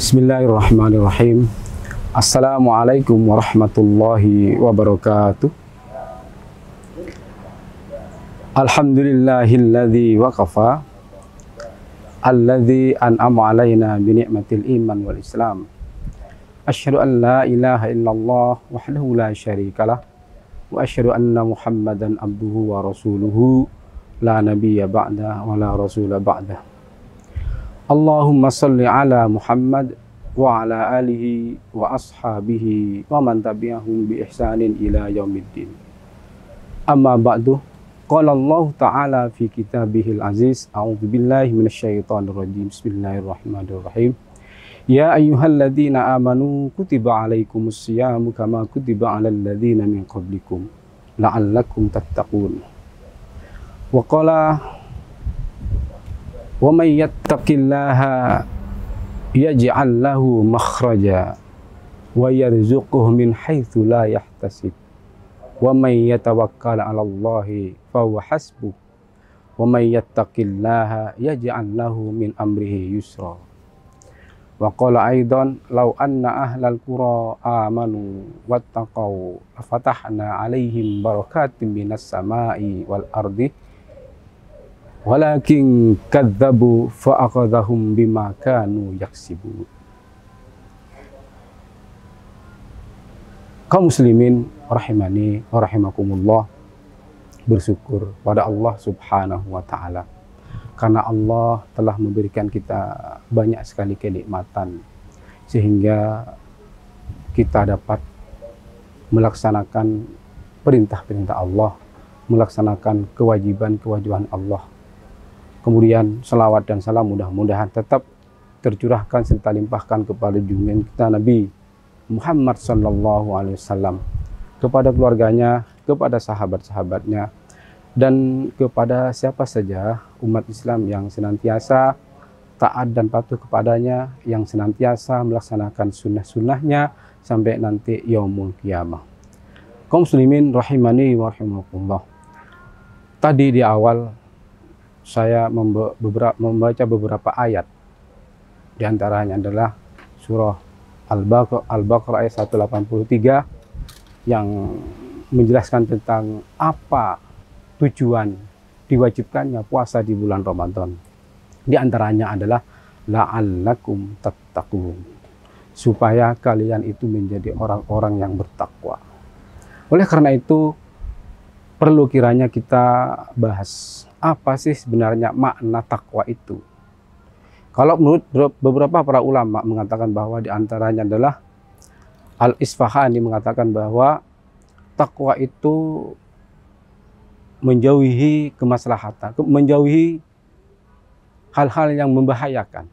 Bismillahirrahmanirrahim. Assalamualaikum warahmatullahi wabarakatuh. Alhamdulillahilladzi waqafa alladzi an'ama alaina bi ni'matil iman wal islam. Asyhadu an la ilaha illallah wahdahu la syarikalah wa asyhadu anna Muhammadan abduhu wa rasuluhu la nabiyya ba'da wa la rasula ba'da. Allahumma salli ala Muhammad wa ala alihi wa ashabihi wa man tabi'ahum bi ihsanin ila yaumiddin. Amma ba'du, qala Allah ta'ala fi kitabihil aziz, a'udzu billahi minasyaitonir rajim. Bismillahirrahmanirrahim. Ya ayyuhalladzina amanu kutiba alaikumus syiyamu kama kutiba alal ladzina min qablikum la'allakum tattaqun. Wa qala wa may yattaqillaha yaj'al lahu makhraja wa yarzuquhu min haitsu la yahtasib wa may yatawakkal 'ala Allahi fa huwa hasbuh wa may yattaqillaha yaj'al lahu min amrihi yusra. Wa qala aidan law anna ahlal qura amanu wattaqau lafatahna 'alaihim barakatin minas sama'i wal ardi walakin kadzabu fa akhadhahum bima kanu yaksibun. Kaum muslimin rahimani wa rahimakumullah, bersyukur pada Allah Subhanahu wa taala karena Allah telah memberikan kita banyak sekali kenikmatan sehingga kita dapat melaksanakan perintah-perintah Allah, melaksanakan kewajiban-kewajiban Allah. Kemudian salawat dan salam mudah-mudahan tetap tercurahkan serta limpahkan kepada junjungan kita Nabi Muhammad sallallahu alaihi wasallam, kepada keluarganya, kepada sahabat-sahabatnya, dan kepada siapa saja umat Islam yang senantiasa taat dan patuh kepadanya, yang senantiasa melaksanakan sunnah-sunnahnya sampai nanti yaumul qiyamah. Kaum muslimin rahimani wa rahimakumullah. Tadi di awal saya membaca beberapa ayat, di antaranya adalah surah Al-Baqarah ayat 183 yang menjelaskan tentang apa tujuan diwajibkannya puasa di bulan Ramadan. Di antaranya adalah la'allakum tattaqun, supaya kalian itu menjadi orang-orang yang bertakwa. Oleh karena itu perlu kiranya kita bahas apa sih sebenarnya makna takwa itu. Kalau menurut beberapa para ulama mengatakan bahwa di antaranya adalah Al-Isfahani mengatakan bahwa takwa itu menjauhi kemaslahatan, menjauhi hal-hal yang membahayakan.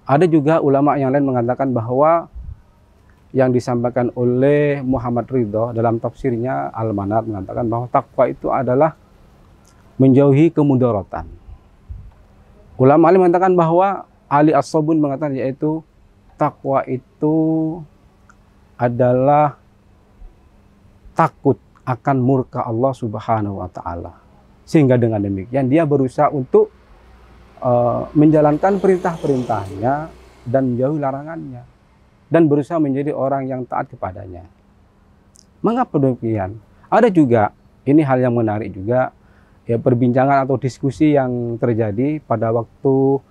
Ada juga ulama yang lain mengatakan bahwa yang disampaikan oleh Muhammad Ridho dalam tafsirnya Al-Manar mengatakan bahwa takwa itu adalah menjauhi kemudaratan. Ulama lain mengatakan bahwa Ali As-Sabun mengatakan yaitu takwa itu adalah takut akan murka Allah Subhanahu wa taala. Sehingga dengan demikian dia berusaha untuk menjalankan perintah-perintahnya dan menjauhi larangannya dan berusaha menjadi orang yang taat kepadanya. Mengapa demikian? Ada juga, ini hal yang menarik juga, ya, perbincangan atau diskusi yang terjadi pada waktu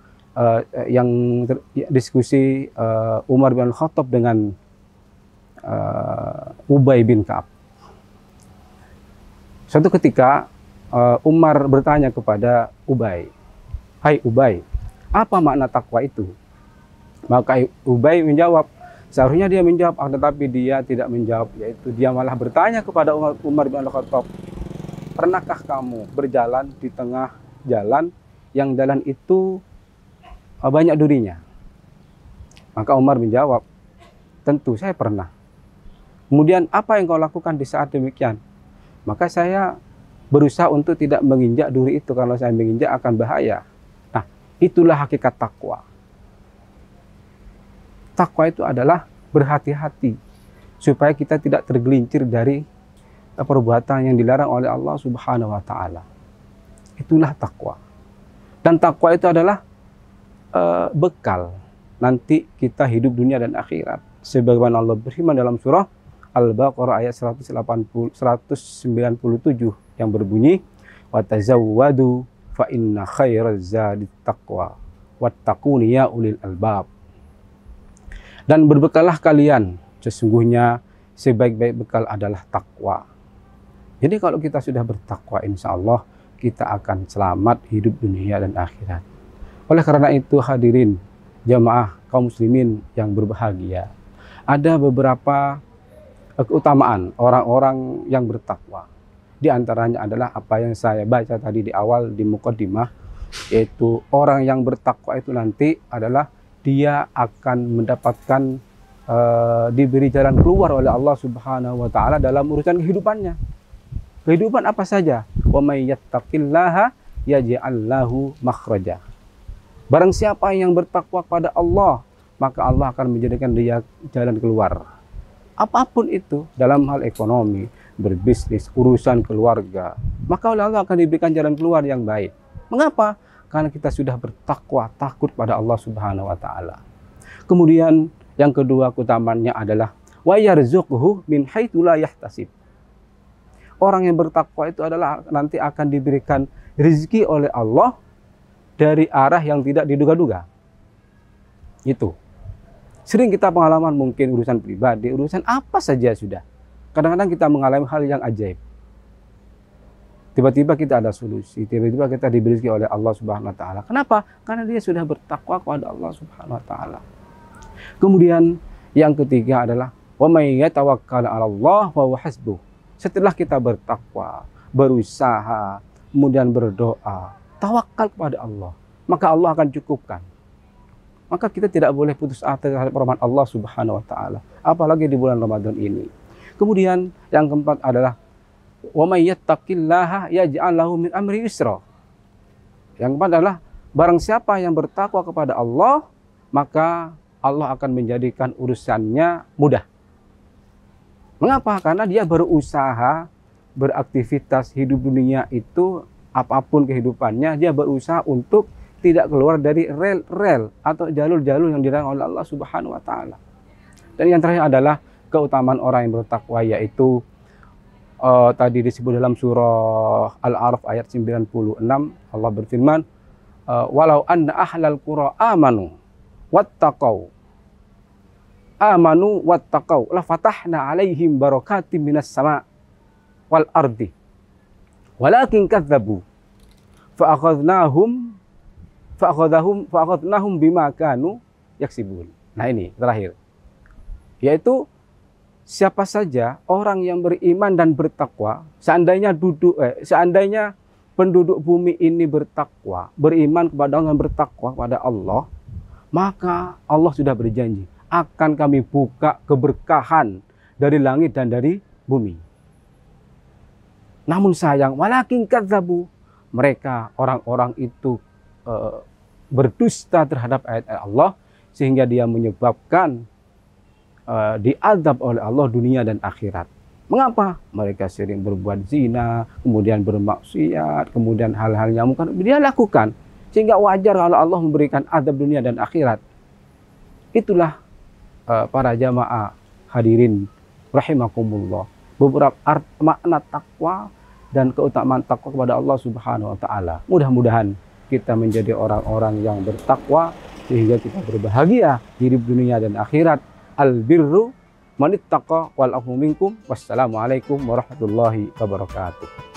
diskusi Umar bin Khattab dengan Ubay bin Ka'ab. Suatu ketika Umar bertanya kepada Ubay, "Hai Ubay, apa makna takwa itu?" Maka Ubay menjawab, seharusnya dia menjawab, tetapi dia tidak menjawab, yaitu dia malah bertanya kepada Umar bin Khattab, "Pernahkah kamu berjalan di tengah jalan yang jalan itu banyak durinya?" Maka Umar menjawab, "Tentu saya pernah." "Kemudian apa yang kau lakukan di saat demikian?" "Maka saya berusaha untuk tidak menginjak duri itu, kalau saya menginjak akan bahaya." Nah, itulah hakikat takwa. Takwa itu adalah berhati-hati supaya kita tidak tergelincir dari perbuatan yang dilarang oleh Allah Subhanahu wa taala. Itulah takwa. Dan takwa itu adalah bekal. nanti kita hidup dunia dan akhirat. Sebagaimana Allah berfirman dalam surah Al-Baqarah ayat 197 yang berbunyi, wa tazawwadu fa inna khairaz zadi taqwa wattaquni ya ulil albab. Dan berbekallah kalian, sesungguhnya sebaik-baik bekal adalah takwa. Jadi kalau kita sudah bertakwa, insya Allah kita akan selamat hidup dunia dan akhirat. Oleh karena itu hadirin jamaah kaum muslimin yang berbahagia, ada beberapa keutamaan orang-orang yang bertakwa. Di antaranya adalah apa yang saya baca tadi di awal di muqaddimah, yaitu orang yang bertakwa itu nanti adalah dia akan mendapatkan diberi jalan keluar oleh Allah Subhanahu wa taala dalam urusan kehidupannya. Kehidupan apa saja? Wa may yattaqillaha yaj'al lahu makhraja. Barang siapa yang bertakwa kepada Allah, maka Allah akan menjadikan dia jalan keluar. Apapun itu, dalam hal ekonomi, berbisnis, urusan keluarga, maka oleh Allah akan diberikan jalan keluar yang baik. Mengapa? Karena kita sudah bertakwa, takut pada Allah Subhanahu wa taala. Kemudian yang kedua keutamaannya adalah wa yarzuqhu min haitsu la yahtasib. Orang yang bertakwa itu adalah nanti akan diberikan rezeki oleh Allah dari arah yang tidak diduga-duga. Itu. Sering kita pengalaman mungkin urusan pribadi, urusan apa saja sudah. Kadang-kadang kita mengalami hal yang ajaib. Tiba-tiba kita ada solusi, tiba-tiba kita diberi rezeki oleh Allah Subhanahu wa taala. Kenapa? Karena dia sudah bertakwa kepada Allah Subhanahu wa taala. Kemudian yang ketiga adalah wa may yatawakkal 'ala Allah fa huwa hasbuh. Setelah kita bertakwa, berusaha, kemudian berdoa, tawakal kepada Allah, maka Allah akan cukupkan. Maka kita tidak boleh putus asa terhadap rahmat Allah Subhanahu wa taala, apalagi di bulan Ramadan ini. Kemudian yang keempat adalah wa may yattaqillaha yaj'al lahu min amri yusra. Yang keempat adalah barang siapa yang bertakwa kepada Allah, maka Allah akan menjadikan urusannya mudah. Mengapa? Karena dia berusaha, beraktivitas hidup dunia itu, apapun kehidupannya, dia berusaha untuk tidak keluar dari rel-rel atau jalur-jalur yang dilarang oleh Allah Subhanahu wa taala. Dan yang terakhir adalah keutamaan orang yang bertakwa, yaitu tadi disebut dalam surah Al-A'raf ayat 96, Allah berfirman, walau anna ahlal qura amanu wattaqau la fatahna alaihim barakatim minas sama' wal ardi walakin kadzabu fa'akhadnahum bima kanu yaksibun. Nah ini terakhir, yaitu siapa saja orang yang beriman dan bertakwa, seandainya penduduk bumi ini bertakwa, beriman kepada Allah, bertakwa kepada Allah, maka Allah sudah berjanji akan kami buka keberkahan dari langit dan dari bumi. Namun sayang, walakin kadzabu, mereka orang-orang itu berdusta terhadap ayat-ayat Allah, sehingga dia menyebabkan diazab oleh Allah dunia dan akhirat. Mengapa? Mereka sering berbuat zina, kemudian bermaksiat, kemudian hal-hal yang mungkin dia lakukan, sehingga wajar kalau Allah memberikan azab dunia dan akhirat. Itulah para jamaah hadirin rahimakumullah, beberapa makna takwa dan keutamaan takwa kepada Allah Subhanahu wa taala. Mudah-mudahan kita menjadi orang-orang yang bertakwa sehingga kita berbahagia hidup dunia dan akhirat. Al-birru manittaqa wal afu minkum. Wassalamualaikum warahmatullahi wabarakatuh.